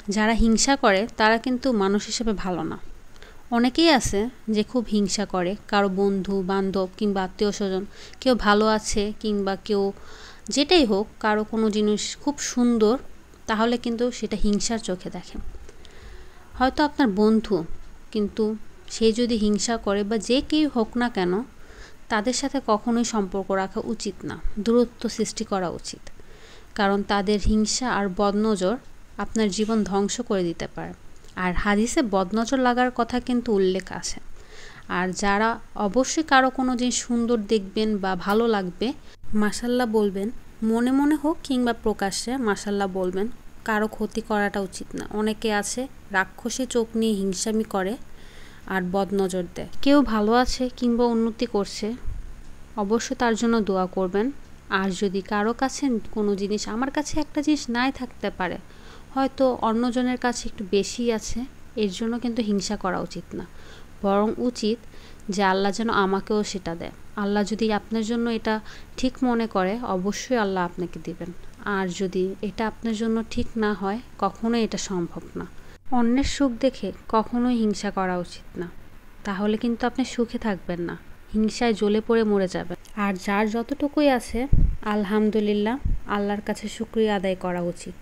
যারা হিংসা করে তারা কিন্তু মানুষ হিসেবে ভালো না। অনেকেই আছে যে খুব হিংসা করে কারো বন্ধু বান্ধব কিংবা আত্মীয় স্বজন, কেউ ভালো আছে কিংবা কেউ যেটাই হোক, কারো কোনো জিনিস খুব সুন্দর, তাহলে কিন্তু সেটা হিংসার চোখে দেখে। হয়তো আপনার বন্ধু, কিন্তু সে যদি হিংসা করে বা যে কেউ হোক না কেন, তাদের সাথে কখনোই সম্পর্ক রাখা উচিত না, দূরত্ব সৃষ্টি করা উচিত। কারণ তাদের হিংসা আর বদনজর আপনার জীবন ধ্বংস করে দিতে পারে। আর হাদিসে বদনজর লাগার কথা কিন্তু উল্লেখ আছে। আর যারা অবশ্যই কারো কোনো জিনিস সুন্দর দেখবেন বা ভালো লাগবে, মাশাল্লাহ বলবেন, মনে মনে হোক কিংবা প্রকাশ্যে মাশাল্লাহ বলবেন। কারো ক্ষতি করাটা উচিত না। অনেকে আছে রাক্ষসী চোখ নিয়ে হিংসামি করে আর বদনজর দেয়। কেউ ভালো আছে কিংবা উন্নতি করছে, অবশ্যই তার জন্য দোয়া করবেন। আর যদি কারো কাছে কোনো জিনিস, আমার কাছে একটা জিনিস নাই থাকতে পারে, হয়তো অন্যজনের কাছে একটু বেশি আছে, এর জন্য কিন্তু হিংসা করা উচিত না। বরং উচিত যে আল্লাহ যেন আমাকেও সেটা দেয়। আল্লাহ যদি আপনার জন্য এটা ঠিক মনে করে, অবশ্যই আল্লাহ আপনাকে দিবেন। আর যদি এটা আপনার জন্য ঠিক না হয়, কখনোই এটা সম্ভব না। অন্যের সুখ দেখে কখনোই হিংসা করা উচিত না, তাহলে কিন্তু আপনি সুখে থাকবেন না, হিংসায় জ্বলে পড়ে মরে যাবেন। আর যার যতটুকুই আছে, আলহামদুলিল্লাহ, আল্লাহর কাছে শুকরিয়া আদায় করা উচিত।